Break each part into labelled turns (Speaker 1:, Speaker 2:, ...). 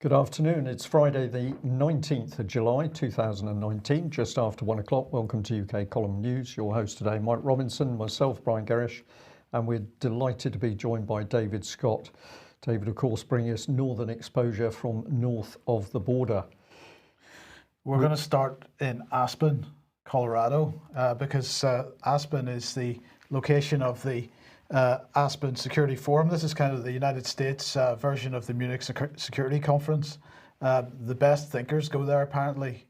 Speaker 1: Good afternoon. It's Friday, the 19th of July, 2019, just after 1 o'clock. Welcome to UK Column News. Your host today, Mike Robinson, myself, Brian Gerrish, and we're delighted to be joined by David Scott. David, of course, bringing us northern exposure from north of the border.
Speaker 2: We're going to start in Aspen, Colorado, because Aspen is the location of the Aspen Security Forum. This is kind of the United States version of the Munich Security Conference. The best thinkers go there, apparently,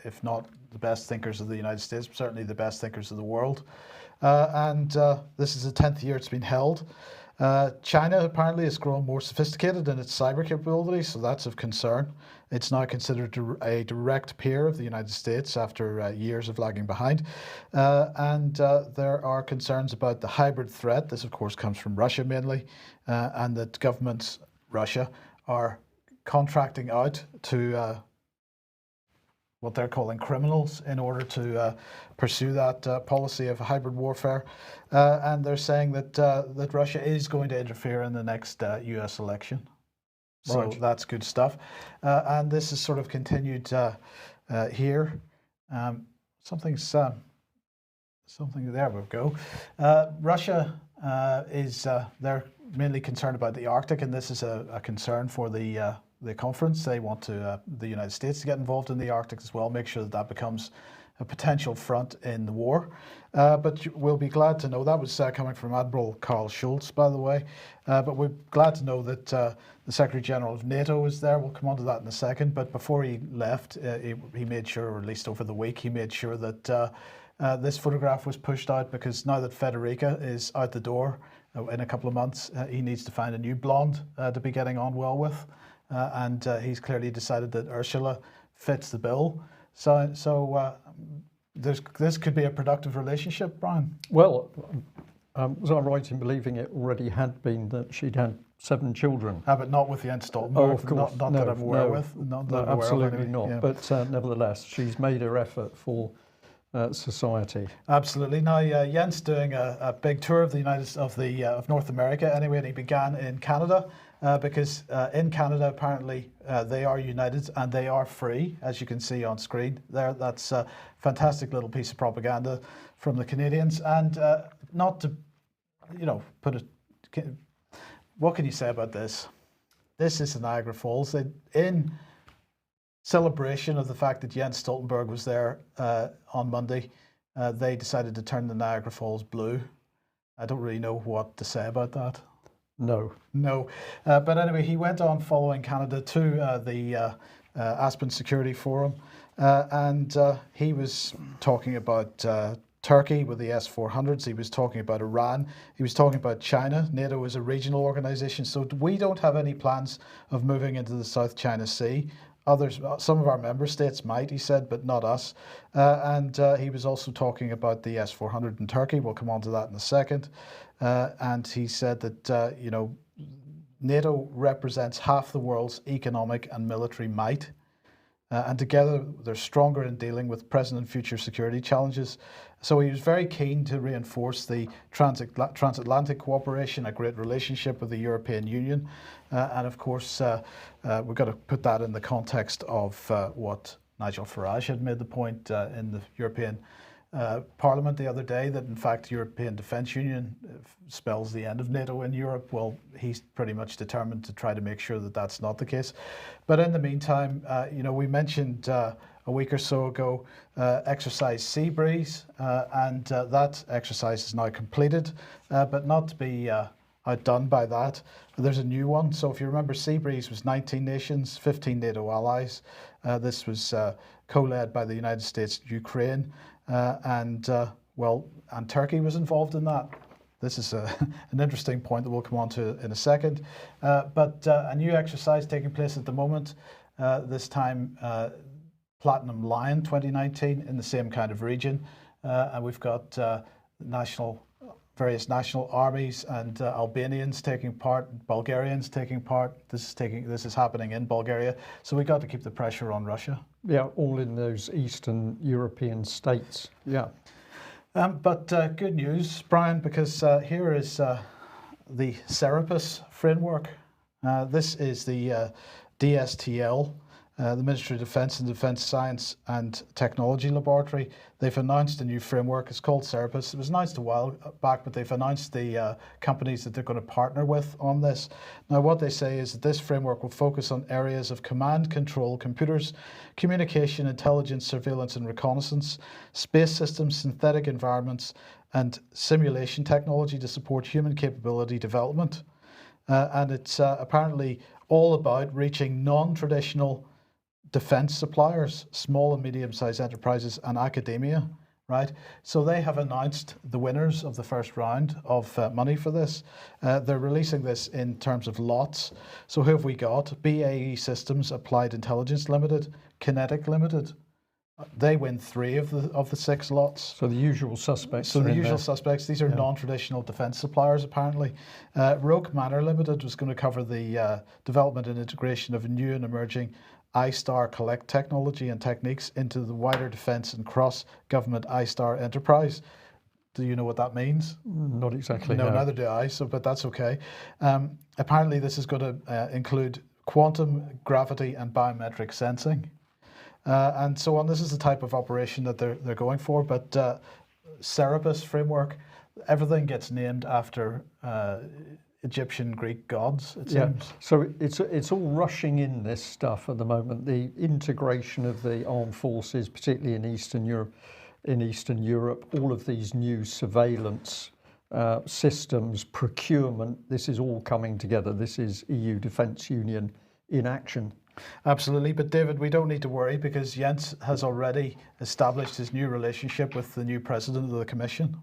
Speaker 2: if not the best thinkers of the United States, certainly the best thinkers of the world. This is the 10th year it's been held. China apparently has grown more sophisticated in its cyber capabilities, so that's of concern. It's now considered a direct peer of the United States after years of lagging behind. There are concerns about the hybrid threat. This, of course, comes from Russia mainly, and that governments, Russia, are contracting out to what they're calling criminals in order to pursue that policy of hybrid warfare. And they're saying that Russia is going to interfere in the next US election. So
Speaker 1: Right.
Speaker 2: That's good stuff. And this is sort of continued here. Something, there we go. Russia they're mainly concerned about the Arctic, and this is a concern for the conference. They want the United States to get involved in the Arctic as well, make sure that becomes a potential front in the war. But we'll be glad to know, that was coming from Admiral Karl Schulz, by the way, but we're glad to know that the Secretary General of NATO is there. We'll come on to that in a second, but before he left, he made sure, or at least over the week, he made sure that this photograph was pushed out, because now that Federica is out the door in a couple of months, he needs to find a new blonde to be getting on well with. He's clearly decided that Ursula fits the bill. So this could be a productive relationship, Brian.
Speaker 1: Well, was I right in believing it already had been that she'd had 7 children?
Speaker 2: But not with Jens Stoltenberg.
Speaker 1: Oh, of course.
Speaker 2: Not that I'm aware with. Not that I'm aware of,
Speaker 1: absolutely
Speaker 2: anyway.
Speaker 1: not.
Speaker 2: Yeah.
Speaker 1: But nevertheless, she's made her effort for society.
Speaker 2: Absolutely. Now, Jens doing a big tour of of North America anyway, and he began in Canada. Because in Canada, apparently, they are united and they are free, as you can see on screen there. That's a fantastic little piece of propaganda from the Canadians. And not to, what can you say about this? This is the Niagara Falls. In celebration of the fact that Jens Stoltenberg was there on Monday, they decided to turn the Niagara Falls blue. I don't really know what to say about that.
Speaker 1: No.
Speaker 2: But anyway, he went on following Canada to the Aspen Security Forum, and he was talking about Turkey with the S-400s. He was talking about Iran. He was talking about China. NATO is a regional organization, so we don't have any plans of moving into the South China Sea. Some of our member states might, he said, but not us. He was also talking about the S-400 in Turkey. We'll come on to that in a second. And he said that, NATO represents half the world's economic and military might. And together they're stronger in dealing with present and future security challenges. So he was very keen to reinforce the transatlantic cooperation, a great relationship with the European Union. And of course, we've got to put that in the context of what Nigel Farage had made the point in the European Parliament the other day, that in fact European Defence Union spells the end of NATO in Europe. Well, he's pretty much determined to try to make sure that that's not the case. But in the meantime, we mentioned a week or so ago exercise Sea Breeze, and that exercise is now completed, but not to be outdone by that. There's a new one. So if you remember, Sea Breeze was 19 nations, 15 NATO allies. This was co-led by the United States, Ukraine, and Turkey was involved in that. This is an interesting point that we'll come on to in a second. But a new exercise taking place at the moment, this time Platinum Lion 2019 in the same kind of region. And we've got various national armies and Albanians taking part, Bulgarians taking part. This is happening in Bulgaria. So we got to keep the pressure on Russia.
Speaker 1: Yeah, all in those Eastern European states. Yeah.
Speaker 2: But good news, Brian, because here is the Serapis framework. This is the DSTL, the Ministry of Defence and Defence Science and Technology Laboratory, they've announced a new framework. It's called Cerberus. It was announced a while back, but they've announced the companies that they're going to partner with on this. Now, what they say is that this framework will focus on areas of command, control, computers, communication, intelligence, surveillance and reconnaissance, space systems, synthetic environments, and simulation technology to support human capability development. And it's apparently all about reaching non-traditional defence suppliers, small and medium-sized enterprises and academia, right? So they have announced the winners of the first round of money for this. They're releasing this in terms of lots. So who have we got? BAE Systems, Applied Intelligence Limited, Kinetic Limited. They win 3 of the 6 lots.
Speaker 1: So the usual suspects.
Speaker 2: So the usual suspects. These are non-traditional defence suppliers, apparently. Roke Manor Limited was going to cover the development and integration of a new and emerging ISTAR collect technology and techniques into the wider defence and cross-government ISTAR enterprise. Do you know what that means?
Speaker 1: Not exactly.
Speaker 2: No, neither do I. So, but that's okay. Apparently, this is going to include quantum, gravity, and biometric sensing. And so on. This is the type of operation that they're going for. But Cerberus framework, everything gets named after Egyptian, Greek gods, it seems.
Speaker 1: So it's all rushing in, this stuff at the moment. The integration of the armed forces, particularly in Eastern Europe, all of these new surveillance systems, procurement, this is all coming together. This is EU Defence Union in action.
Speaker 2: Absolutely, but David, we don't need to worry because Jens has already established his new relationship with the new president of the Commission.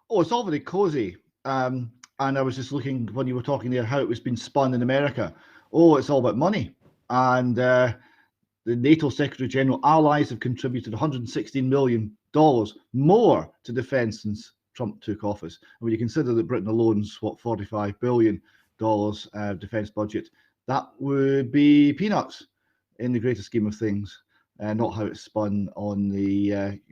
Speaker 3: Oh, it's all very cosy. And I was just looking when you were talking there how it was being spun in America. Oh, it's all about money. And the NATO Secretary General allies have contributed $116 million more to defence since Trump took office. And when you consider that Britain alone's $45 billion defence budget, that would be peanuts in the greater scheme of things, not how it's spun on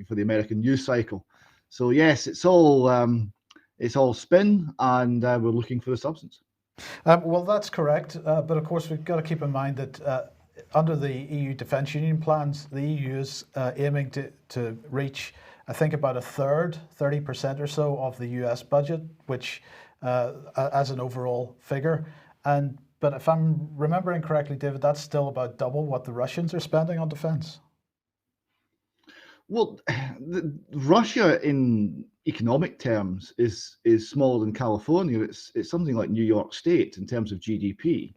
Speaker 3: for the American news cycle. So yes, it's all spin, and we're looking for the substance.
Speaker 2: Well, that's correct. But of course, we've got to keep in mind that under the EU Defence Union plans, the EU is aiming to reach, I think, about a third, 30% or so of the US budget, which as an overall figure. But if I'm remembering correctly, David, that's still about double what the Russians are spending on defence.
Speaker 3: Well, Russia in economic terms is smaller than California. It's something like New York State in terms of GDP.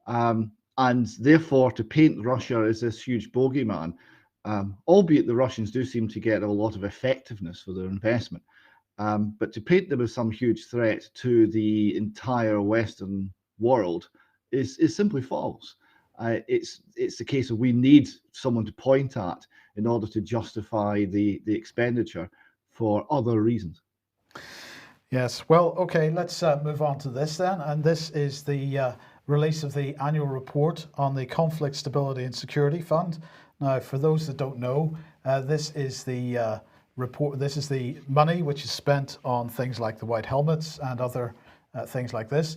Speaker 3: And therefore, to paint Russia as this huge bogeyman, albeit the Russians do seem to get a lot of effectiveness for their investment, but to paint them as some huge threat to the entire Western world is simply false. It's the case of we need someone to point at in order to justify the expenditure for other reasons.
Speaker 2: Yes, well, okay, let's move on to this then. And this is the release of the annual report on the Conflict Stability and Security Fund. Now, for those that don't know, this is the report. This is the money which is spent on things like the white helmets and other things like this.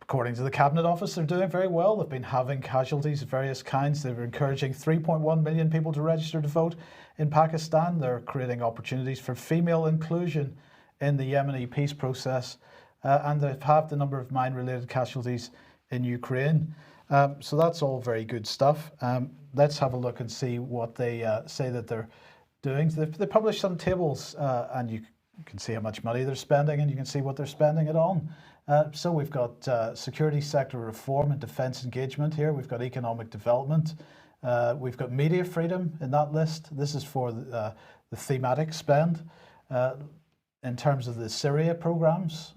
Speaker 2: According to the Cabinet Office, they're doing very well. They've been having casualties of various kinds. They're encouraging 3.1 million people to register to vote in Pakistan. They're creating opportunities for female inclusion in the Yemeni peace process. And they've halved the number of mine-related casualties in Ukraine. So that's all very good stuff. Let's have a look and see what they say that they're doing. They published some tables, and you can see how much money they're spending, and you can see what they're spending it on. So we've got security sector reform and defence engagement here. We've got economic development. We've got media freedom in that list. This is for the thematic spend. In terms of the Syria programs,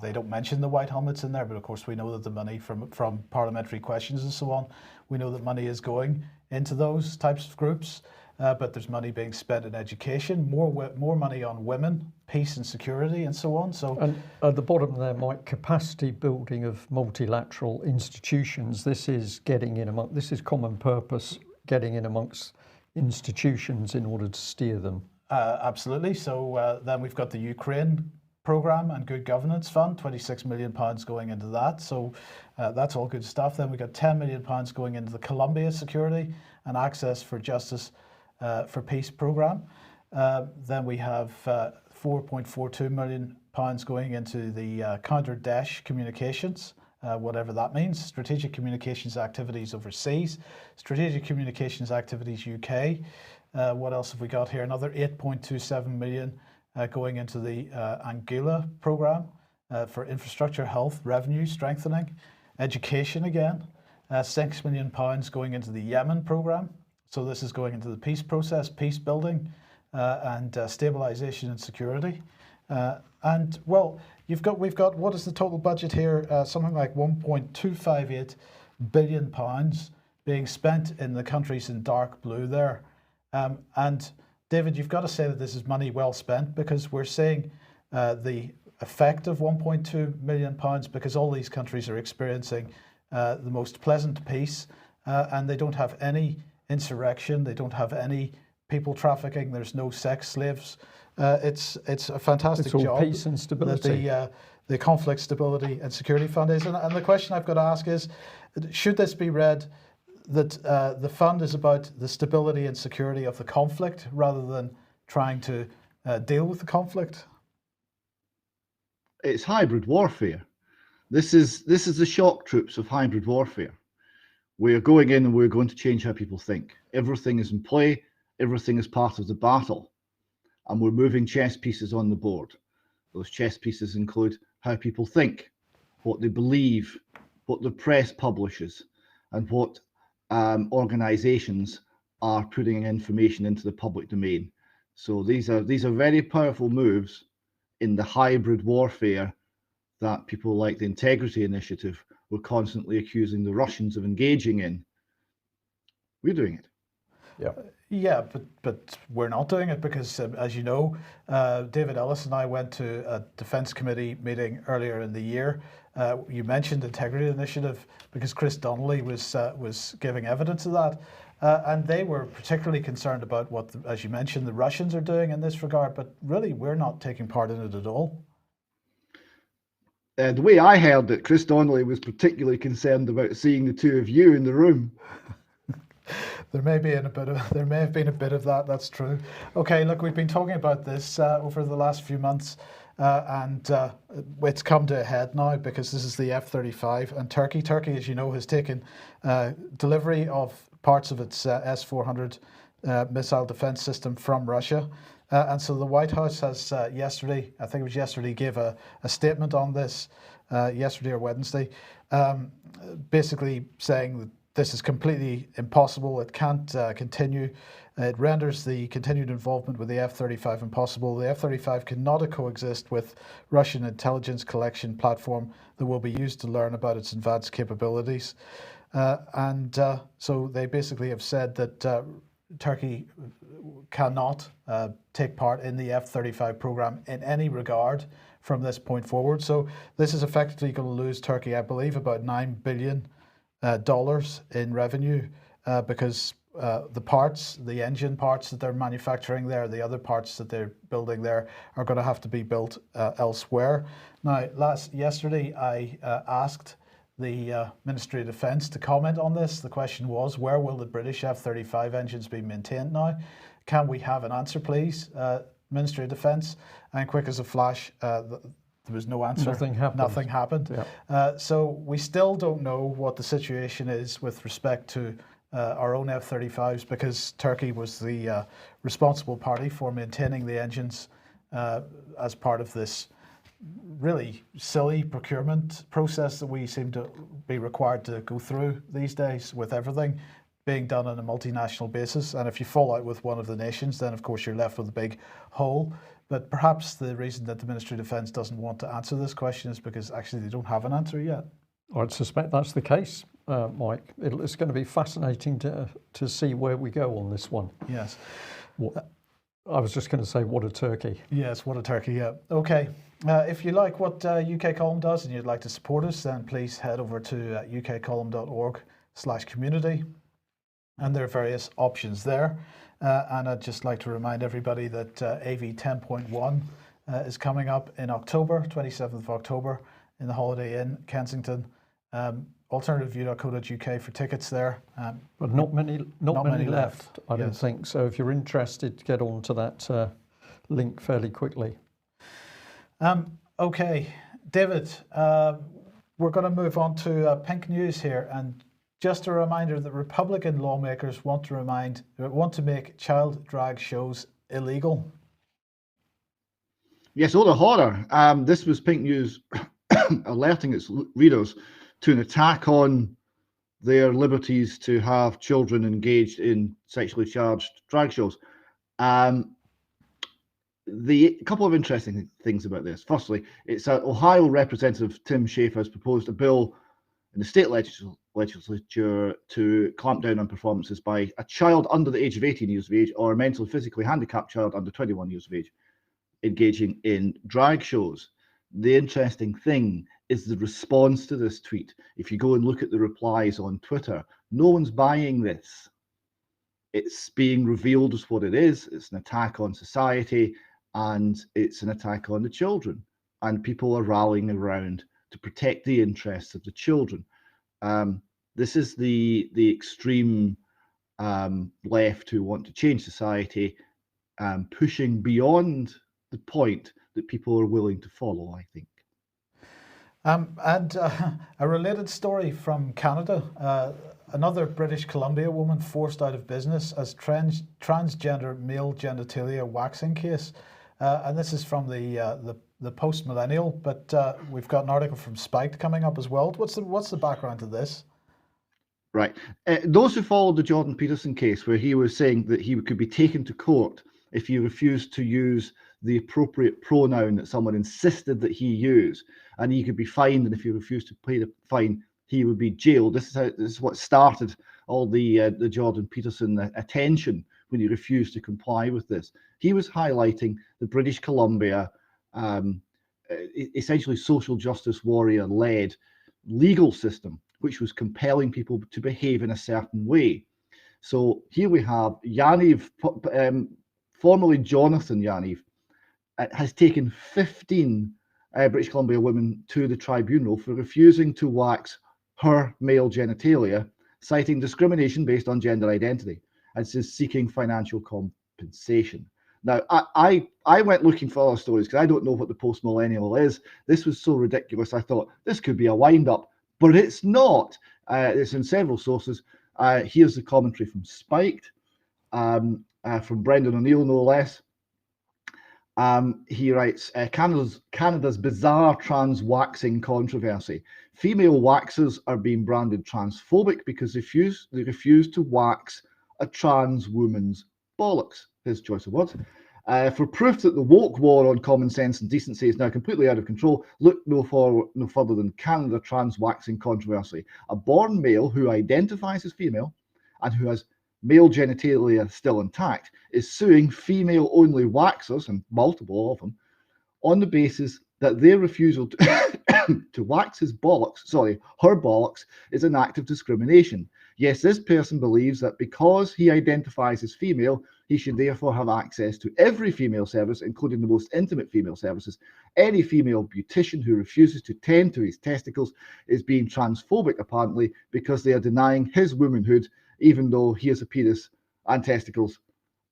Speaker 2: they don't mention the white helmets in there, but of course we know that the money from parliamentary questions and so on, we know that money is going into those types of groups. But there's money being spent in education, more money on women, peace and security, and so on. So,
Speaker 1: and at the bottom there, Mike, capacity building of multilateral institutions. This is this is common purpose, getting in amongst institutions in order to steer them.
Speaker 2: Absolutely. So then we've got the Ukraine Programme and Good Governance Fund, £26 million going into that. So that's all good stuff. Then we got £10 million going into the Colombia Security and Access for Justice for Peace Programme. Then we have £4.42 million going into the counter-Daesh communications, whatever that means, strategic communications activities overseas, strategic communications activities UK. What else have we got here? Another 8.27 million going into the Anguilla programme for infrastructure, health, revenue strengthening, education again. £6 million going into the Yemen programme. So this is going into the peace process, peace building, and stabilisation and security. And well, we've got what is the total budget here? Something like £1.258 billion being spent in the countries in dark blue there. And David, you've got to say that this is money well spent, because we're seeing the effect of £1.2 million because all these countries are experiencing the most pleasant peace, and they don't have any insurrection, they don't have any people trafficking, there's no sex slaves. It's a fantastic
Speaker 1: it's all
Speaker 2: job.
Speaker 1: Peace and stability.
Speaker 2: That the Conflict Stability and Security Fund is. And the question I've got to ask is, should this be read that the fund is about the stability and security of the conflict rather than trying to deal with the conflict?
Speaker 3: It's hybrid warfare. This is the shock troops of hybrid warfare. We're going in and we're going to change how people think. Everything is in play. Everything is part of the battle. And we're moving chess pieces on the board. Those chess pieces include how people think, what they believe, what the press publishes, and what organizations are putting information into the public domain. So these are very powerful moves in the hybrid warfare that people like the Integrity Initiative were constantly accusing the Russians of engaging in. We're doing it.
Speaker 2: Yeah, but we're not doing it because, as you know, David Ellis and I went to a Defence Committee meeting earlier in the year. You mentioned Integrity Initiative because Chris Donnelly was giving evidence of that. And they were particularly concerned about what, as you mentioned, the Russians are doing in this regard, but really we're not taking part in it at all.
Speaker 3: The way I heard it, Chris Donnelly was particularly concerned about seeing the two of you in the room.
Speaker 2: There may have been a bit of that. That's true. Okay, look, we've been talking about this over the last few months, and it's come to a head now because this is the F-35 and Turkey. Turkey, as you know, has taken delivery of parts of its S-400 missile defense system from Russia. And so the White House has yesterday, I think it was yesterday, gave a statement on this, yesterday or Wednesday, basically saying that this is completely impossible. It can't continue. It renders the continued involvement with the F-35 impossible. The F-35 cannot coexist with Russian intelligence collection platform that will be used to learn about its advanced capabilities. So they basically have said that Turkey cannot take part in the F-35 program in any regard from this point forward. So this is effectively going to lose Turkey, I believe, about $9 billion in revenue because the engine parts that they're manufacturing there, the other parts that they're building there are going to have to be built elsewhere. Now, yesterday I asked the Ministry of Defence to comment on this. The question was, where will the British F-35 engines be maintained now? Can we have an answer, please, Ministry of Defence? And quick as a flash, there was no answer.
Speaker 1: Nothing happened.
Speaker 2: Yeah. So we still don't know what the situation is with respect to our own F-35s because Turkey was the responsible party for maintaining the engines as part of this really silly procurement process that we seem to be required to go through these days with everything being done on a multinational basis. And if you fall out with one of the nations, then of course you're left with a big hole. But perhaps the reason that the Ministry of Defence doesn't want to answer this question is because actually they don't have an answer yet.
Speaker 1: I'd suspect that's the case, Mike. It's going to be fascinating to see where we go on this one.
Speaker 2: Yes.
Speaker 1: I was just going to say, what a turkey.
Speaker 2: Yes, what a turkey, yeah. Okay. If you like what UK Column does and you'd like to support us, then please head over to ukcolumn.org/community. And there are various options there. And I'd just like to remind everybody that AV 10.1 is coming up in October, 27th of October, in the Holiday Inn, Kensington. Alternativeview.co.uk for tickets there.
Speaker 1: But not many left, I don't
Speaker 2: yes.
Speaker 1: think. So if you're interested, get on to that link fairly quickly.
Speaker 2: Okay, David, we're going to move on to Pink News here, and just a reminder that Republican lawmakers want to make child drag shows illegal.
Speaker 3: Yes, oh, the horror. This was Pink News alerting its readers to an attack on their liberties to have children engaged in sexually charged drag shows. The couple of interesting things about this. Firstly, it's Ohio Representative Tim Schafer has proposed a bill in the state legislature to clamp down on performances by a child under the age of 18 years of age or a mentally physically handicapped child under 21 years of age engaging in drag shows. The interesting thing is the response to this tweet. If you go and look at the replies on Twitter, no one's buying this. It's being revealed as what it is. It's an attack on society, and it's an attack on the children. And people are rallying around to protect the interests of the children. This is the extreme left who want to change society, pushing beyond the point that people are willing to follow, I think.
Speaker 2: And a related story from Canada. Another British Columbia woman forced out of business as transgender male genitalia waxing case. And this is from the Post-Millennial, but we've got an article from Spiked coming up as well. What's the background to this?
Speaker 3: Right. Those who followed the Jordan Peterson case, where he was saying that he could be taken to court if he refused to use the appropriate pronoun that someone insisted that he use, and he could be fined, and if he refused to pay the fine, he would be jailed. This is what started all the Jordan Peterson attention when he refused to comply with this. He was highlighting the British Columbia, essentially social justice warrior-led legal system, which was compelling people to behave in a certain way. So here we have Yaniv, formerly Jonathan Yaniv, has taken 15 British Columbia women to the tribunal for refusing to wax her male genitalia, citing discrimination based on gender identity, and is seeking financial compensation. Now, I went looking for other stories because I don't know what the Post-Millennial is. This was so ridiculous, I thought this could be a wind-up, but it's not. It's in several sources. Here's the commentary from Spiked, from Brendan O'Neill, no less. He writes, Canada's bizarre trans waxing controversy. Female waxers are being branded transphobic because they refuse to wax a trans woman's bollocks, his choice of words. For proof that the woke war on common sense and decency is now completely out of control, look no further than Canada trans waxing controversy. A born male who identifies as female and who has male genitalia still intact is suing female-only waxers, and multiple of them, on the basis that their refusal to wax her bollocks, is an act of discrimination. Yes, this person believes that because he identifies as female, he should therefore have access to every female service, including the most intimate female services. Any female beautician who refuses to tend to his testicles is being transphobic, apparently, because they are denying his womanhood, even though he has a penis and testicles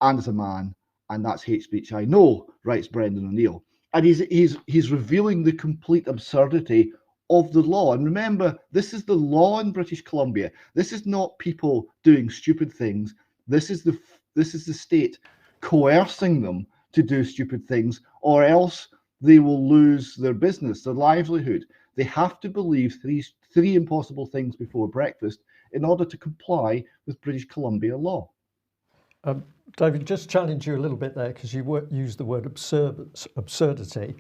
Speaker 3: and is a man, and that's hate speech. I know, writes Brendan O'Neill. And he's revealing the complete absurdity of the law. And remember, this is the law in British Columbia. This is not people doing stupid things. This is the state coercing them to do stupid things, or else they will lose their business, their livelihood. They have to believe three impossible things before breakfast in order to comply with British Columbia law.
Speaker 1: David, just challenge you a little bit there because you used the word absurdity.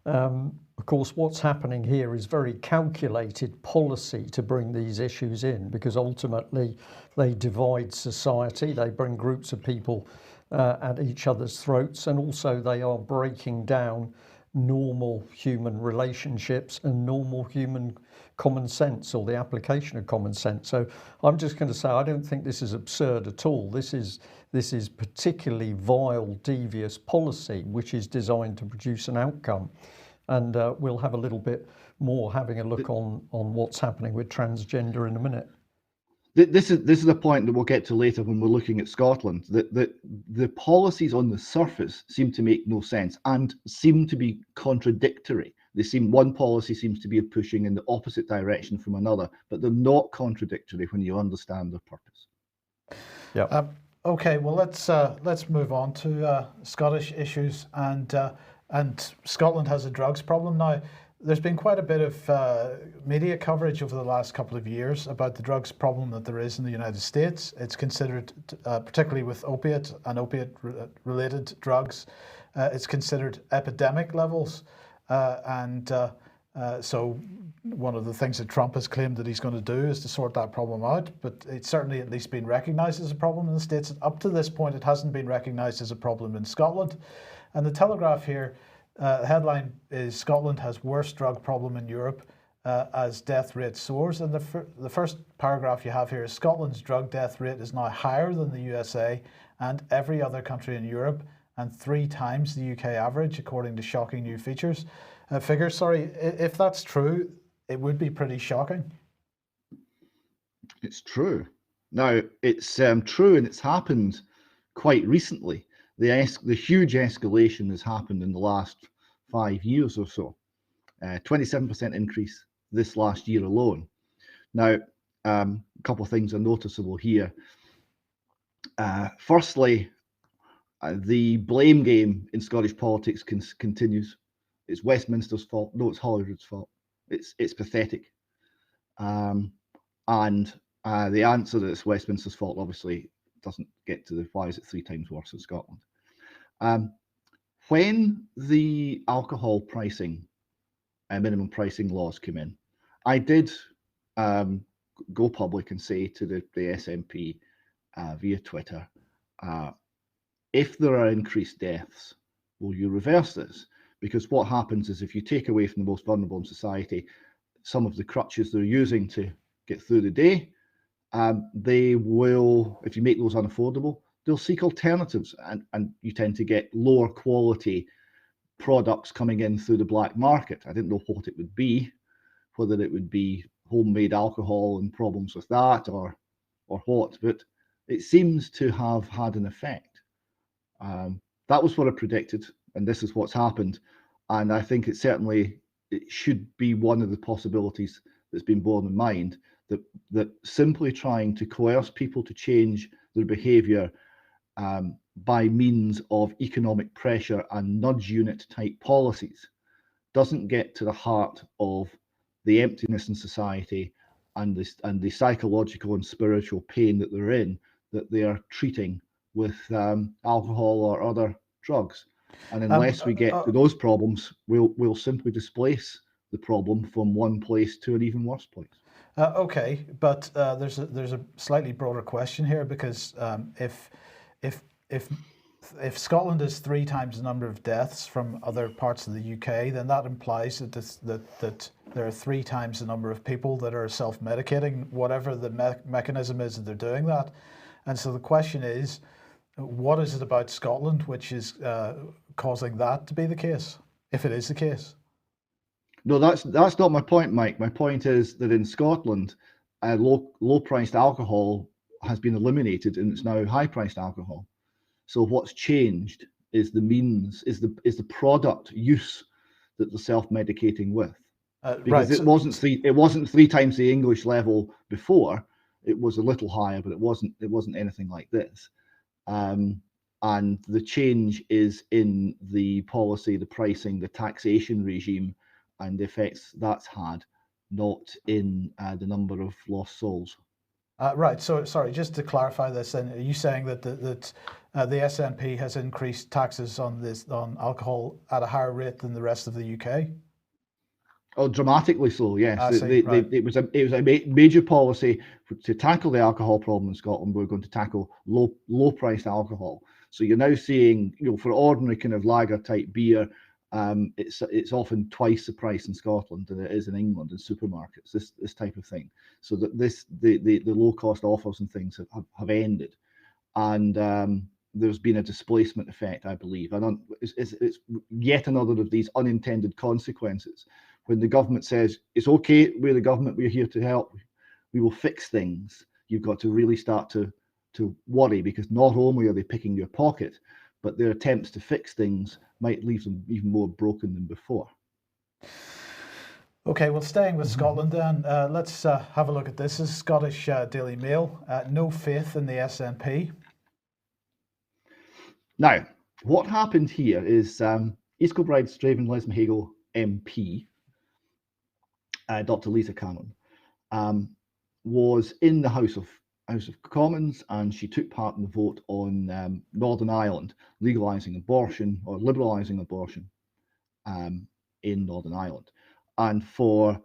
Speaker 1: Of course, what's happening here is very calculated policy to bring these issues in, because ultimately they divide society, they bring groups of people at each other's throats, and also they are breaking down normal human relationships and normal human common sense, or the application of common sense. So I'm just going to say I don't think this is absurd at all. This is particularly vile, devious policy which is designed to produce an outcome. And we'll have a little bit more having a look on what's happening with transgender in a minute.
Speaker 3: This is a point that we'll get to later when we're looking at Scotland. That the policies on the surface seem to make no sense and seem to be contradictory. One policy seems to be pushing in the opposite direction from another, but they're not contradictory when you understand their purpose.
Speaker 1: Yeah.
Speaker 2: Okay. Well, let's move on to Scottish issues, and Scotland has a drugs problem now. There's been quite a bit of media coverage over the last couple of years about the drugs problem that there is in the United States. It's considered, particularly with opiate and opiate-related drugs, it's considered epidemic levels. So one of the things that Trump has claimed that he's going to do is to sort that problem out, but it's certainly at least been recognised as a problem in the States. Up to this point, it hasn't been recognised as a problem in Scotland. And the Telegraph here, headline is Scotland has worst drug problem in Europe as death rate soars. And the first paragraph you have here is Scotland's drug death rate is now higher than the USA and every other country in Europe, and 3 times the UK average, according to shocking new figures. Figures, sorry. If that's true, it would be pretty shocking.
Speaker 3: It's true. Now, it's true, and it's happened quite recently. The huge escalation has happened in the last 5 years or so. 27% increase this last year alone. Now, a couple of things are noticeable here. Firstly, the blame game in Scottish politics continues. It's Westminster's fault. No, it's Holyrood's fault. It's pathetic. And the answer that it's Westminster's fault obviously doesn't get to why is it 3 times worse in Scotland. When the alcohol pricing, minimum pricing laws came in, I did go public and say to the SNP via Twitter, if there are increased deaths, will you reverse this? Because what happens is if you take away from the most vulnerable in society some of the crutches they're using to get through the day, they will, if you make those unaffordable, they'll seek alternatives, and you tend to get lower quality products coming in through the black market. I didn't know what it would be, whether it would be homemade alcohol and problems with that or what, but it seems to have had an effect. That was what I predicted, and this is what's happened. And I think it should be one of the possibilities that's been borne in mind, that simply trying to coerce people to change their behaviour by means of economic pressure and nudge unit type policies doesn't get to the heart of the emptiness in society and the psychological and spiritual pain that they're in, that they are treating with alcohol or other drugs. And unless we get to those problems, we'll simply displace the problem from one place to an even worse place.
Speaker 2: Okay, but there's a slightly broader question here, because if Scotland is 3 times the number of deaths from other parts of the UK, then that implies that there are 3 times the number of people that are self-medicating, whatever the mechanism is that they're doing that. And so the question is, what is it about Scotland which is causing that to be the case, if it is the case?
Speaker 3: No, that's not my point, Mike. My point is that in Scotland, low-priced alcohol has been eliminated, and it's now high-priced alcohol. So what's changed is the means, is the product use that they're self-medicating with. Because it wasn't 3 times the English level before. It was a little higher, but it wasn't anything like this. And the change is in the policy, the pricing, the taxation regime, and the effects that's had, not in the number of lost souls.
Speaker 2: Right. So, sorry, just to clarify this, then, are you saying that the SNP has increased taxes on alcohol at a higher rate than the rest of the UK?
Speaker 3: Oh, dramatically so, yes.
Speaker 2: Right.
Speaker 3: It was a major policy to tackle the alcohol problem in Scotland. We're going to tackle low-priced alcohol. So you're now seeing, for ordinary kind of lager type beer It's often twice the price in Scotland than it is in England in supermarkets. This type of thing. So that the low cost offers and things have ended, and there's been a displacement effect, I believe. And it's yet another of these unintended consequences. When the government says it's okay, we're the government, we're here to help, we will fix things. You've got to really start to worry, because not only are they picking your pocket, but their attempts to fix things might leave them even more broken than before.
Speaker 2: Okay, well, staying with Scotland then, let's have a look at this. This is Scottish Daily Mail. No faith in the SNP.
Speaker 3: Now, what happened here is East Kilbride Straven Lesmahago MP, Dr. Lisa Cameron, was in the House of Commons, and she took part in the vote on Northern Ireland legalising abortion or liberalising abortion in Northern Ireland. And for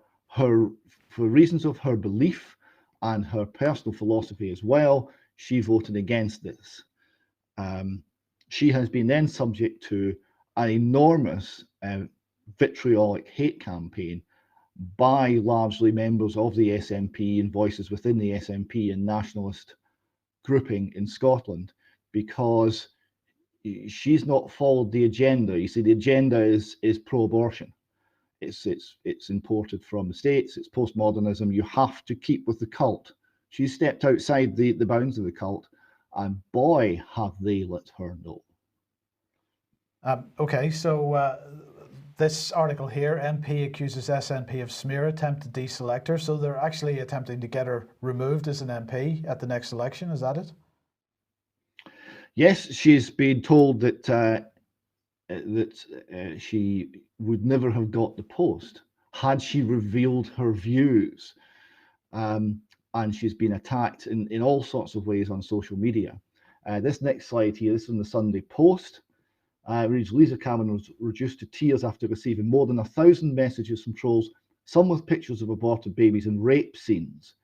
Speaker 3: reasons of her belief and her personal philosophy as well, she voted against this. She has been then subject to an enormous vitriolic hate campaign by largely members of the SNP and voices within the SNP and nationalist grouping in Scotland, because she's not followed the agenda. You see, the agenda is pro-abortion. It's imported from the States. It's postmodernism. You have to keep with the cult. She stepped outside the bounds of the cult, and boy, have they let her know.
Speaker 2: Okay, so this article here, MP accuses SNP of smear attempt to deselect her. So they're actually attempting to get her removed as an MP at the next election. Is that it?
Speaker 3: Yes, she's been told that she would never have got the post had she revealed her views. And she's been attacked in all sorts of ways on social media. This next slide here, this is from the Sunday Post. Reads, Lisa Cameron was reduced to tears after receiving more than 1,000 messages from trolls, some with pictures of aborted babies and rape scenes.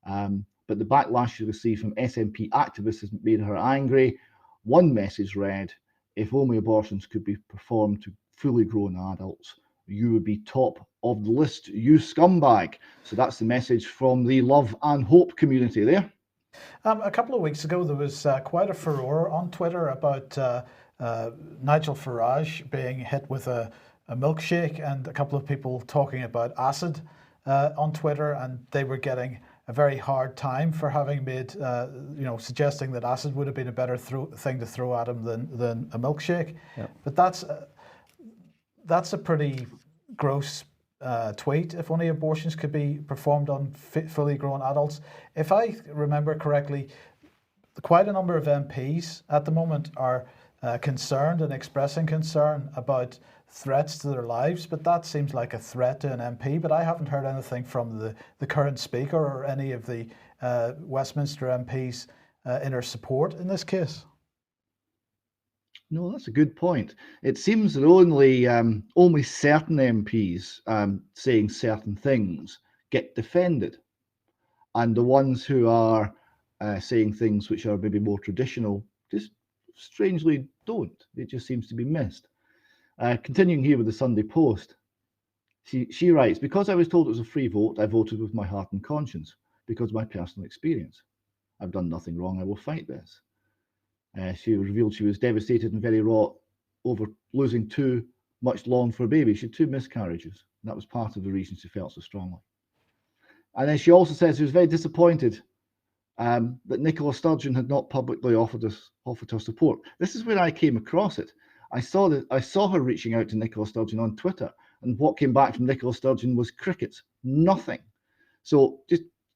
Speaker 3: But the backlash she received from SNP activists has made her angry. One message read, if only abortions could be performed to fully grown adults, you would be top of the list, you scumbag. So that's the message from the love and hope community there.
Speaker 2: A couple of weeks ago, there was quite a furore on Twitter about Nigel Farage being hit with a milkshake, and a couple of people talking about acid on Twitter, and they were getting a very hard time for having made, suggesting that acid would have been a better thing to throw at him than a milkshake.
Speaker 1: Yep.
Speaker 2: But that's a pretty gross tweet. If only abortions could be performed on fully grown adults. If I remember correctly, quite a number of MPs at the moment are concerned and expressing concern about threats to their lives, but that seems like a threat to an MP. But I haven't heard anything from the current Speaker or any of the Westminster MPs in her support in this case.
Speaker 3: No, that's a good point. It seems that only certain MPs saying certain things get defended, and the ones who are saying things which are maybe more traditional just strangely don't. It just seems to be missed. Continuing here with the Sunday Post, she writes, because I was told it was a free vote, I voted with my heart and conscience because of my personal experience. I've done nothing wrong. I will fight this. She revealed she was devastated and very wrought over losing two much longed for babies. She had two miscarriages. And that was part of the reason she felt so strongly. And then she also says she was very disappointed that Nicola Sturgeon had not publicly offered her support. This is where I came across it. I saw her reaching out to Nicola Sturgeon on Twitter, and what came back from Nicola Sturgeon was crickets, nothing. So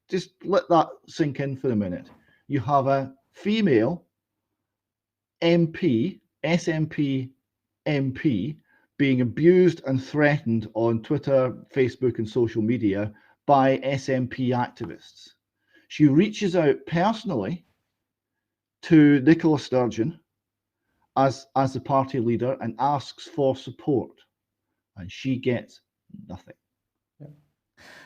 Speaker 3: just let that sink in for a minute. You have a female MP, SNP MP, being abused and threatened on Twitter, Facebook, and social media by SNP activists. She reaches out personally to Nicola Sturgeon as the party leader and asks for support, and she gets nothing. Yeah.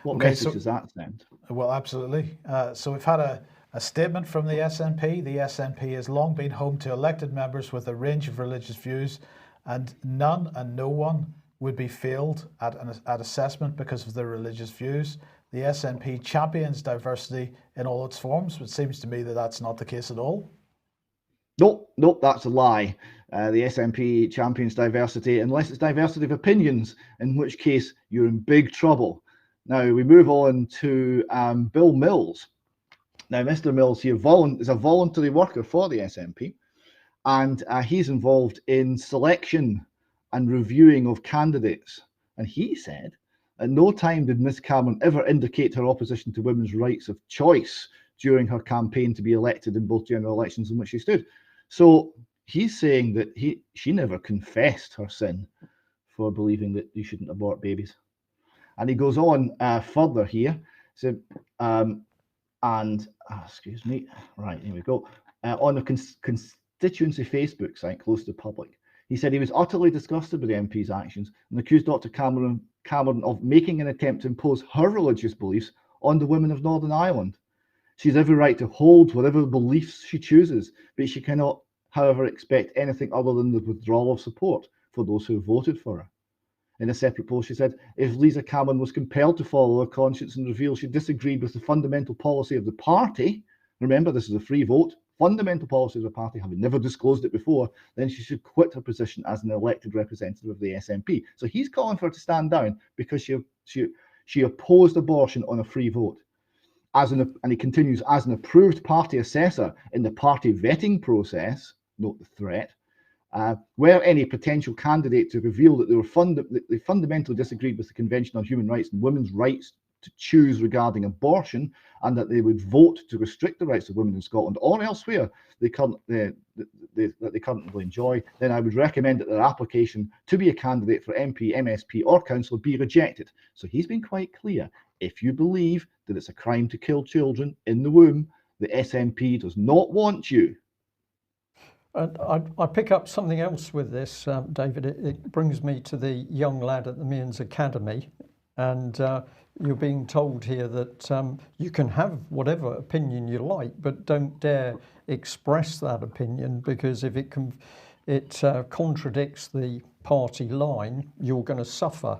Speaker 3: What message does that send?
Speaker 2: Well, absolutely. So we've had A statement from the SNP. The SNP has long been home to elected members with a range of religious views, and none and no one would be failed at assessment because of their religious views. The SNP champions diversity in all its forms, but it seems to me that that's not the case at all.
Speaker 3: Nope, that's a lie. The SNP champions diversity, unless it's diversity of opinions, in which case you're in big trouble. Now we move on to Bill Mills. Now, Mr. Mills here is a voluntary worker for the SNP, and he's involved in selection and reviewing of candidates. And he said, at no time did Miss Cameron ever indicate her opposition to women's rights of choice during her campaign to be elected in both general elections in which she stood. So he's saying that she never confessed her sin for believing that you shouldn't abort babies. And he goes on further here. So, excuse me, right, here we go. On a constituency Facebook site close to the public, he said he was utterly disgusted with the MP's actions and accused Dr. Cameron of making an attempt to impose her religious beliefs on the women of Northern Ireland. She has every right to hold whatever beliefs she chooses, but she cannot, however, expect anything other than the withdrawal of support for those who voted for her. In a separate post, she said, if Lisa Cameron was compelled to follow her conscience and reveal she disagreed with the fundamental policy of the party, remember this is a free vote, fundamental policy of the party, having never disclosed it before, then she should quit her position as an elected representative of the SNP. So he's calling for her to stand down because she opposed abortion on a free vote. And he continues, as an approved party assessor in the party vetting process, note the threat, were any potential candidate to reveal that they fundamentally disagreed with the Convention on Human Rights and women's rights to choose regarding abortion, and that they would vote to restrict the rights of women in Scotland or elsewhere that they currently enjoy, then I would recommend that their application to be a candidate for MP, MSP or councillor be rejected. So he's been quite clear. If you believe that it's a crime to kill children in the womb, the SNP does not want you.
Speaker 1: I pick up something else with this, David. It brings me to the young lad at the Mearns Academy, and you're being told here that you can have whatever opinion you like, but don't dare express that opinion, because if it contradicts the party line, you're going to suffer.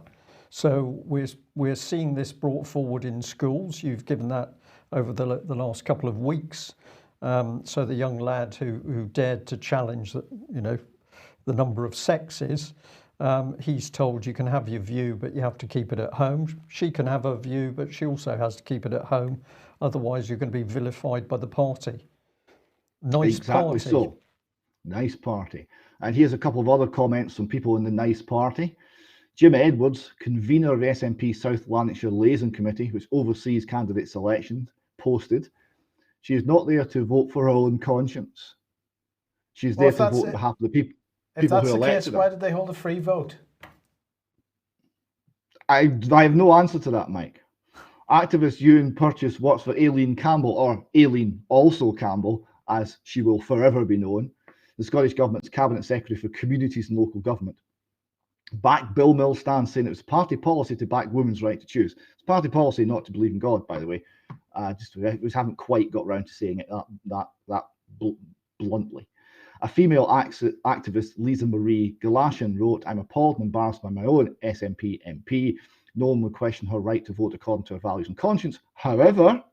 Speaker 1: So we're seeing this brought forward in schools. You've given that over the last couple of weeks. So the young lad who dared to challenge the number of sexes, he's told you can have your view, but you have to keep it at home. She can have her view, but she also has to keep it at home. Otherwise, you're going to be vilified by the party. Nice
Speaker 3: exactly
Speaker 1: party.
Speaker 3: So, nice party. And here's a couple of other comments from people in the nice party. Jim Edwards, convener of SNP South Lanarkshire Liaison Committee, which oversees candidate selections, posted, she is not there to vote for her own conscience. She's there to vote on behalf of the people.
Speaker 2: If that's the case, why did they hold a free vote?
Speaker 3: I have no answer to that, Mike. Activist Ewan Purchase works for Aileen Campbell, or Aileen also Campbell, as she will forever be known, the Scottish Government's Cabinet Secretary for Communities and Local Government. Backed Bill Mills stance, saying it was party policy to back women's right to choose. It's party policy not to believe in God, by the way. We haven't quite got round to saying it that bluntly. A female activist, Lisa Marie Galashan, wrote, I'm appalled and embarrassed by my own SNP MP. No one would question her right to vote according to her values and conscience. However,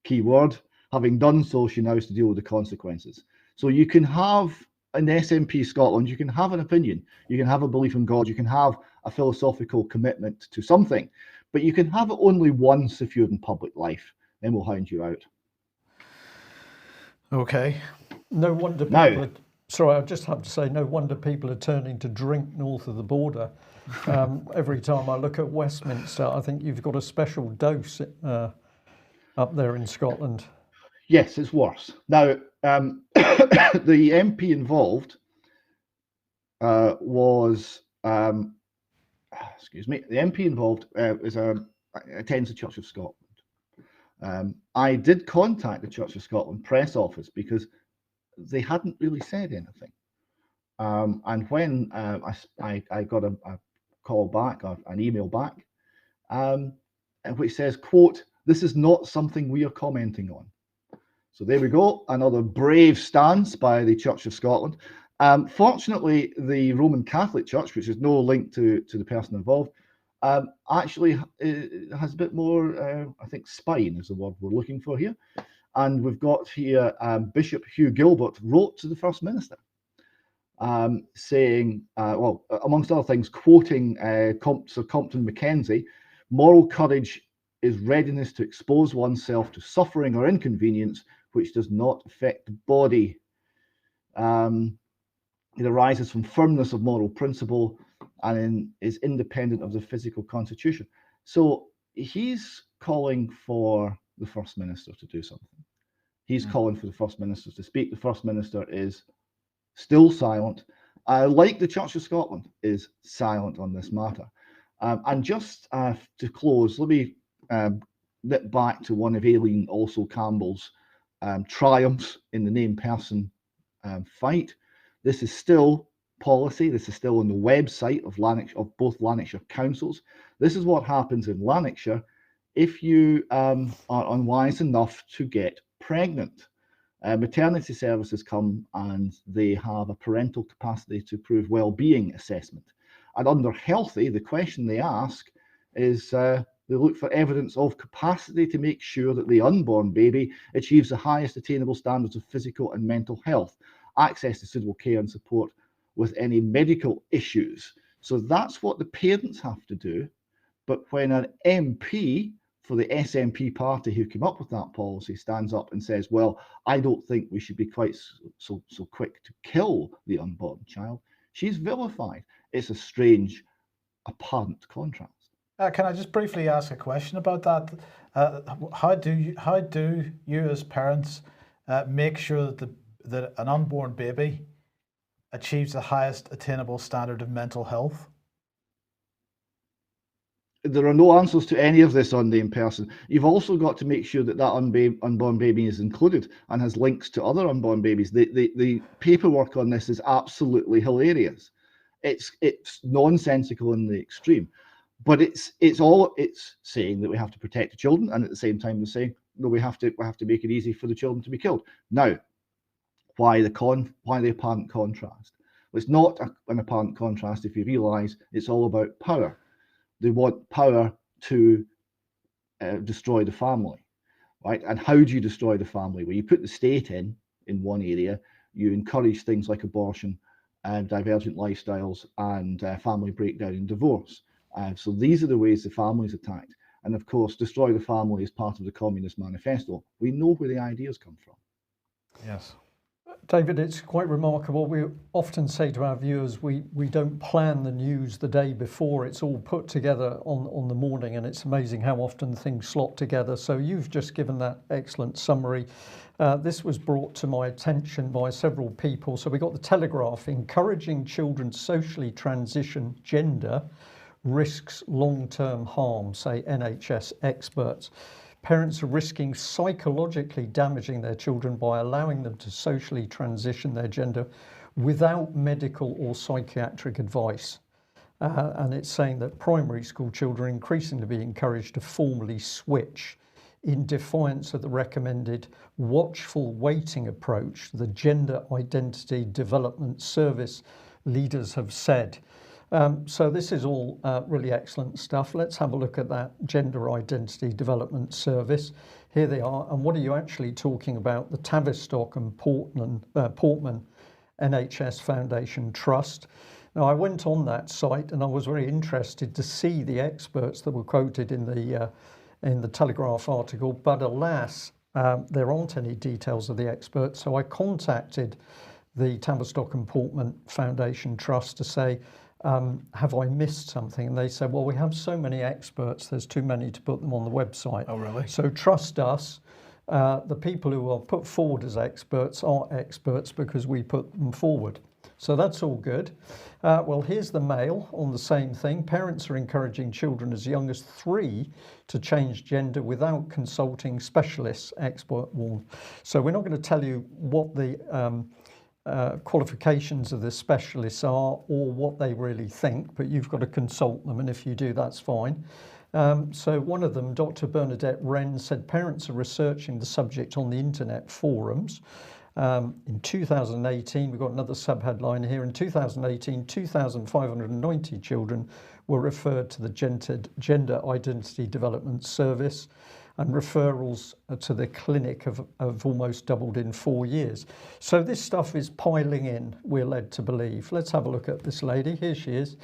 Speaker 3: keyword, having done so, she now has to deal with the consequences. So you can have an SNP Scotland, you can have an opinion, you can have a belief in God, you can have a philosophical commitment to something, but you can have it only once if you're in public life. Then we'll hound you out.
Speaker 2: Okay.
Speaker 1: No wonder people sorry, I just have to say, no wonder people are turning to drink north of the border. Every time I look at Westminster, I think you've got a special dose up there in Scotland.
Speaker 3: Yes, it's worse. Now, the MP involved was, excuse me, the MP involved attends the Church of Scotland. I did contact the Church of Scotland press office because they hadn't really said anything. And when I got a call back, or an email back, which says, quote, this is not something we are commenting on. So there we go, another brave stance by the Church of Scotland. Fortunately, the Roman Catholic Church, which is no link to the person involved, actually has a bit more, I think, spine is the word we're looking for here. And we've got here Bishop Hugh Gilbert wrote to the First Minister saying, well, amongst other things, quoting Sir Compton Mackenzie, moral courage is readiness to expose oneself to suffering or inconvenience which does not affect the body. It arises from firmness of moral principle and is independent of the physical constitution. So he's calling for the First Minister to do something. He's calling for the First Minister to speak. The First Minister is still silent, like the Church of Scotland is silent on this matter. And just to close, let me nip back to one of Aileen also Campbell's triumphs in the name person fight. This is still policy. This is still on the website of both Lanarkshire councils. This is what happens in Lanarkshire if you are unwise enough to get pregnant. Maternity services come and they have a parental capacity to prove well-being assessment. And under healthy, the question they ask is they look for evidence of capacity to make sure that the unborn baby achieves the highest attainable standards of physical and mental health, access to suitable care and support with any medical issues. So that's what the parents have to do. But when an MP for the SNP party who came up with that policy stands up and says, well, I don't think we should be quite so quick to kill the unborn child, she's vilified. It's a strange, apparent contrast.
Speaker 2: Can I just briefly ask a question about that? How do you as parents make sure that an unborn baby achieves the highest attainable standard of mental health?
Speaker 3: There are no answers to any of this on the in-person. You've also got to make sure that that unborn baby is included and has links to other unborn babies. The paperwork on this is absolutely hilarious. It's nonsensical in the extreme, but it's saying that we have to protect the children, and at the same time they're saying no, we have to make it easy for the children to be killed. Now, why the apparent contrast? Well, it's not an apparent contrast if you realise it's all about power. They want power to destroy the family, right? And how do you destroy the family? Well, you put the state in one area, you encourage things like abortion, divergent lifestyles, and family breakdown and divorce. So these are the ways the family is attacked. And of course, destroy the family is part of the Communist Manifesto. We know where the ideas come from.
Speaker 2: Yes.
Speaker 1: David, it's quite remarkable. We often say to our viewers, we don't plan the news the day before. It's all put together on the morning, and it's amazing how often things slot together. So you've just given that excellent summary. This was brought to my attention by several people. So we got the Telegraph: encouraging children to socially transition gender risks long-term harm, say NHS experts. Parents are risking psychologically damaging their children by allowing them to socially transition their gender without medical or psychiatric advice. And it's saying that primary school children are increasingly be encouraged to formally switch in defiance of the recommended watchful waiting approach the Gender Identity Development Service leaders have said. So this is all really excellent stuff. Let's have a look at that Gender Identity Development Service. Here they are. And what are you actually talking about? The Tavistock and Portman NHS Foundation Trust. Now, I went on that site and I was very interested to see the experts that were quoted in the Telegraph article, but alas, there aren't any details of the experts. So I contacted the Tavistock and Portman Foundation Trust to say, have I missed something? And they said, well, we have so many experts, there's too many to put them on the website.
Speaker 2: Oh, really?
Speaker 1: So trust us. The people who are put forward as experts are experts because we put them forward. So that's all good. Well, here's the Mail on the same thing. Parents are encouraging children as young as 3 to change gender without consulting specialists, expert warned. So we're not going to tell you what the qualifications of the specialists are or what they really think, but you've got to consult them, and if you do, that's fine. So one of them, Dr. Bernadette Wren, said parents are researching the subject on the internet forums. In 2018, we've got another subheadline here. In 2018, 2,590 children were referred to the Gender Identity Development Service, and referrals to the clinic have almost doubled in 4 years. So this stuff is piling in, we're led to believe. Let's have a look at this lady. Here she is,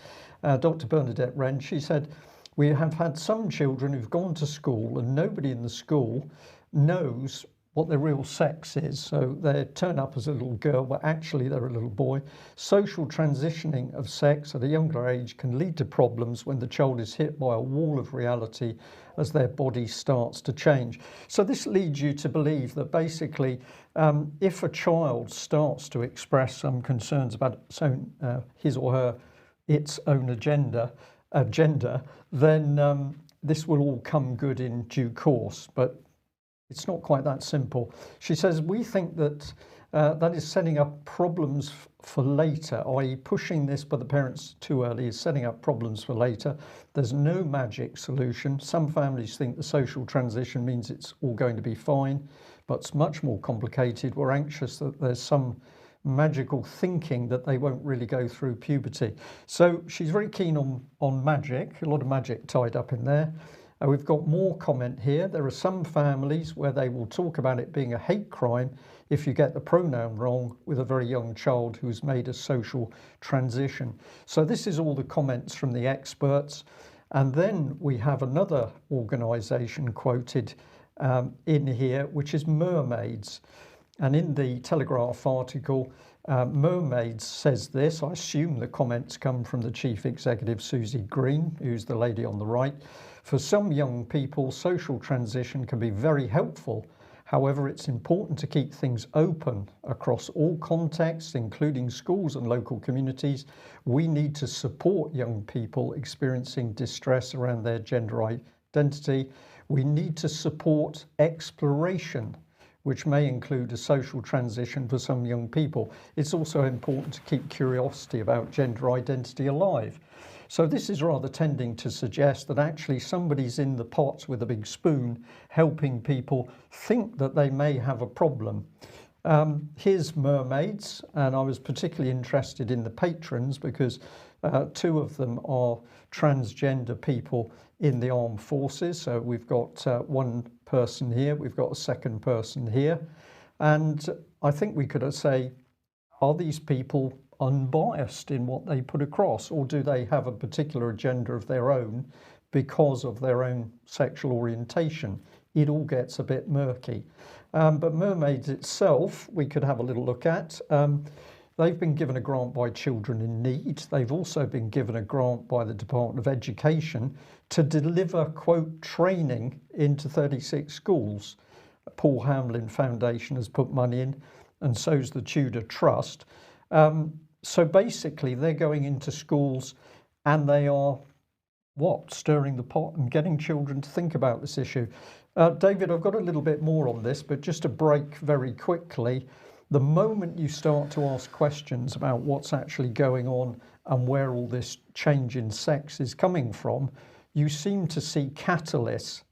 Speaker 1: Dr. Bernadette Wren. She said, we have had some children who've gone to school and nobody in the school knows what their real sex is. So they turn up as a little girl, but actually they're a little boy. Social transitioning of sex at a younger age can lead to problems when the child is hit by a wall of reality as their body starts to change. So this leads you to believe that basically if a child starts to express some concerns about his or its own gender, then this will all come good in due course. But it's not quite that simple. She says, we think that that is setting up problems for later, i.e. pushing this by the parents too early is setting up problems for later. There's no magic solution. Some families think the social transition means it's all going to be fine, but it's much more complicated. We're anxious that there's some magical thinking that they won't really go through puberty. So she's very keen on magic, a lot of magic tied up in there. We've got more comment here. There are some families where they will talk about it being a hate crime if you get the pronoun wrong with a very young child who's made a social transition. So this is all the comments from the experts. And then we have another organisation quoted in here, which is Mermaids. And in the Telegraph article, Mermaids says this. I assume the comments come from the chief executive, Susie Green, who's the lady on the right. For some young people, social transition can be very helpful. However, it's important to keep things open across all contexts, including schools and local communities. We need to support young people experiencing distress around their gender identity. We need to support exploration, which may include a social transition for some young people. It's also important to keep curiosity about gender identity alive. So this is rather tending to suggest that actually somebody's in the pot with a big spoon helping people think that they may have a problem. Here's Mermaids, and I was particularly interested in the patrons because two of them are transgender people in the armed forces. So we've got one person here, we've got a second person here, and I think we could say, are these people unbiased in what they put across, or do they have a particular agenda of their own because of their own sexual orientation? It all gets a bit murky. But Mermaids itself, we could have a little look at. They've been given a grant by Children in Need. They've also been given a grant by the Department of Education to deliver, quote, training into 36 schools. Paul Hamlin Foundation has put money in, and so's the Tudor Trust. So basically they're going into schools and they are stirring the pot and getting children to think about this issue. David, I've got a little bit more on this, but just to break very quickly, the moment you start to ask questions about what's actually going on and where all this change in sex is coming from, you seem to see catalysts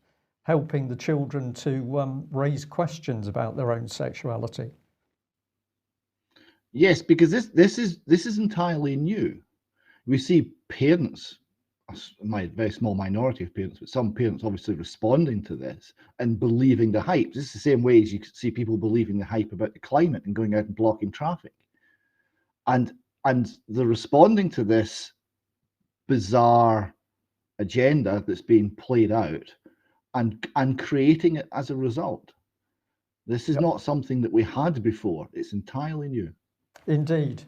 Speaker 1: helping the children to raise questions about their own sexuality.
Speaker 3: Yes, because this is entirely new. We see parents, a very small minority of parents, but some parents obviously responding to this and believing the hype. This is the same way as you see people believing the hype about the climate and going out and blocking traffic. And they're responding to this bizarre agenda that's being played out and creating it as a result. This is not something that we had before. It's entirely new.
Speaker 1: Indeed.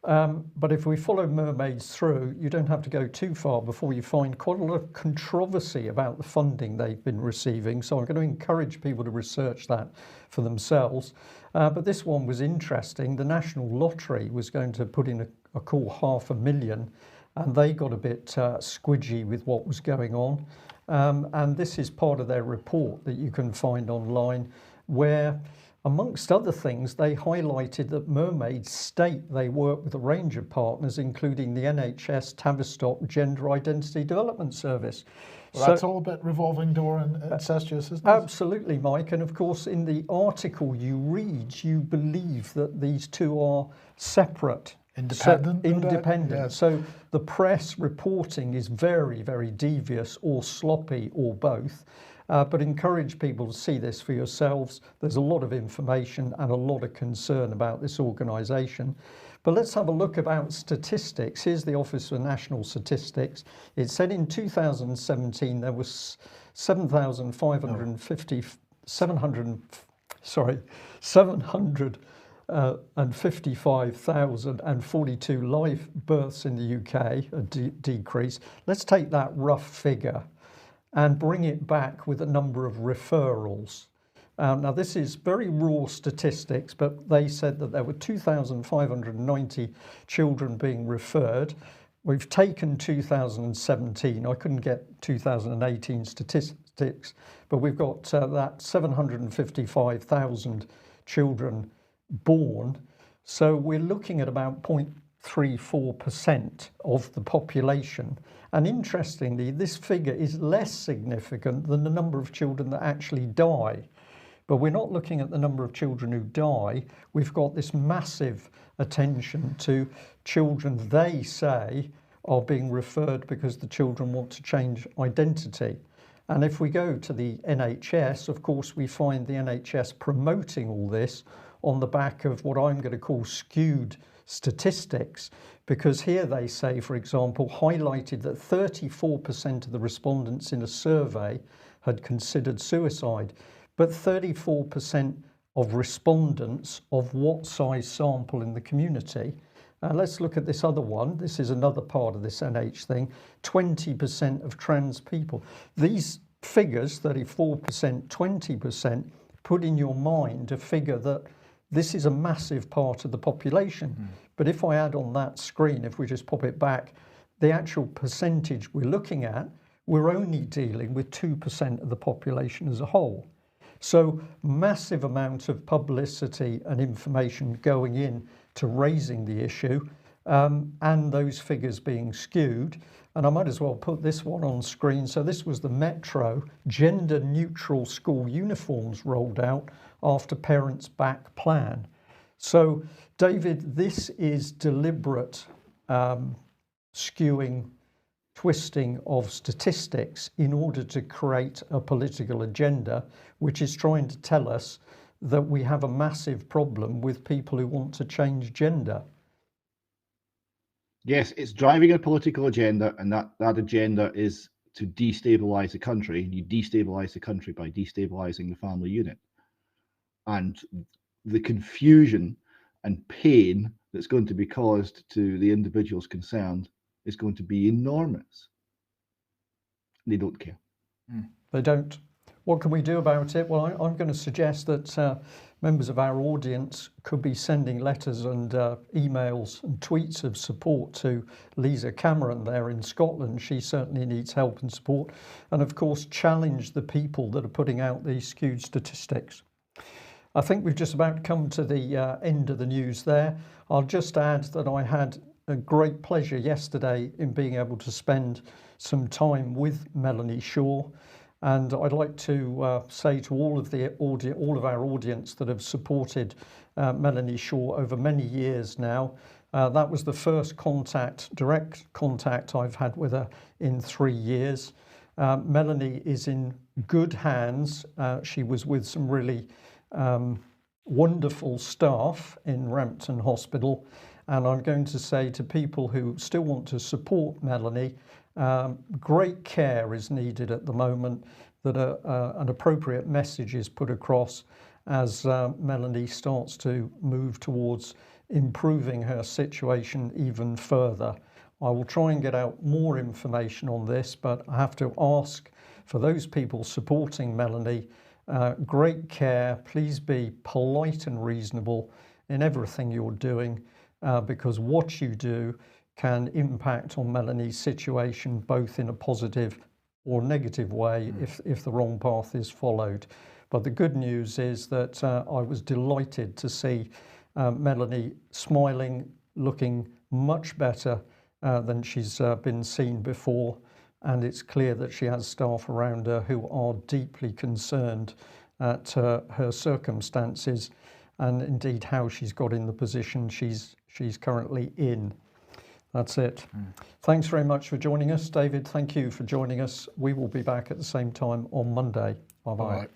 Speaker 1: But if we follow Mermaids through, you don't have to go too far before you find quite a lot of controversy about the funding they've been receiving. So I'm going to encourage people to research that for themselves. But this one was interesting. The National Lottery was going to put in a call $500,000, and they got a bit squidgy with what was going on. And this is part of their report that you can find online, where amongst other things, they highlighted that mermaids state they work with a range of partners, including the NHS Tavistock Gender Identity Development Service.
Speaker 2: Well, that's all a bit revolving door and incestuous, isn't it?
Speaker 1: Absolutely, Mike. And of course, in the article you read, you believe that these two are separate.
Speaker 2: Independent.
Speaker 1: Independent.
Speaker 2: Yes.
Speaker 1: So the press reporting is very, very devious or sloppy or both. But encourage people to see this for yourselves. There's a lot of information and a lot of concern about this organisation. But let's have a look about statistics. Here's the Office for National Statistics. It said in 2017 there was 755,042 live births in the UK, a decrease. Let's take that rough figure and bring it back with a number of referrals. Now, this is very raw statistics, but they said that there were 2,590 children being referred. We've taken 2017. I couldn't get 2018 statistics, but we've got that 755,000 children born. So we're looking at about 0.34% of the population. And interestingly, this figure is less significant than the number of children that actually die. But we're not looking at the number of children who die. We've got this massive attention to children they say are being referred because the children want to change identity. And if we go to the NHS, of course, we find the NHS promoting all this on the back of what I'm going to call skewed statistics, because here they say, for example, highlighted that 34% of the respondents in a survey had considered suicide, but 34% of respondents of what size sample in the community? Let's look at this other one. This is another part of this NH thing. 20% of trans people. These figures, 34%, 20%, put in your mind a figure that this is a massive part of the population. But if I add on that screen, if we just pop it back, the actual percentage we're looking at, we're only dealing with 2% of the population as a whole. So massive amount of publicity and information going in to raising the issue, and those figures being skewed. And I might as well put this one on screen. So this was the Metro gender neutral school uniforms rolled out after parents' back plan. So David, this is deliberate skewing, twisting of statistics in order to create a political agenda, which is trying to tell us that we have a massive problem with people who want to change gender.
Speaker 3: Yes, it's driving a political agenda, and that agenda is to destabilize the country. You destabilize the country by destabilizing the family unit. And the confusion and pain that's going to be caused to the individuals concerned is going to be enormous. They don't care.
Speaker 1: They don't. What can we do about it? Well, I'm going to suggest that members of our audience could be sending letters and emails and tweets of support to Lisa Cameron there in Scotland. She certainly needs help and support. And of course, challenge the people that are putting out these skewed statistics. I think we've just about come to the end of the news there. I'll just add that I had a great pleasure yesterday in being able to spend some time with Melanie Shaw. And I'd like to say to all of our audience that have supported Melanie Shaw over many years now, that was the first direct contact I've had with her in 3 years. Melanie is in good hands. She was with some really wonderful staff in Rampton Hospital. And I'm going to say to people who still want to support Melanie, great care is needed at the moment, that an appropriate message is put across as Melanie starts to move towards improving her situation even further. I will try and get out more information on this, but I have to ask for those people supporting Melanie, great care, please be polite and reasonable in everything you're doing, because what you do can impact on Melanie's situation both in a positive or negative way if the wrong path is followed. But the good news is that I was delighted to see Melanie smiling, looking much better than she's been seen before. And it's clear that she has staff around her who are deeply concerned at her circumstances and indeed how she's got in the position she's currently in. That's it. Thanks very much for joining us. David, thank you for joining us. We will be back at the same time on Monday. Bye-bye.
Speaker 2: All right.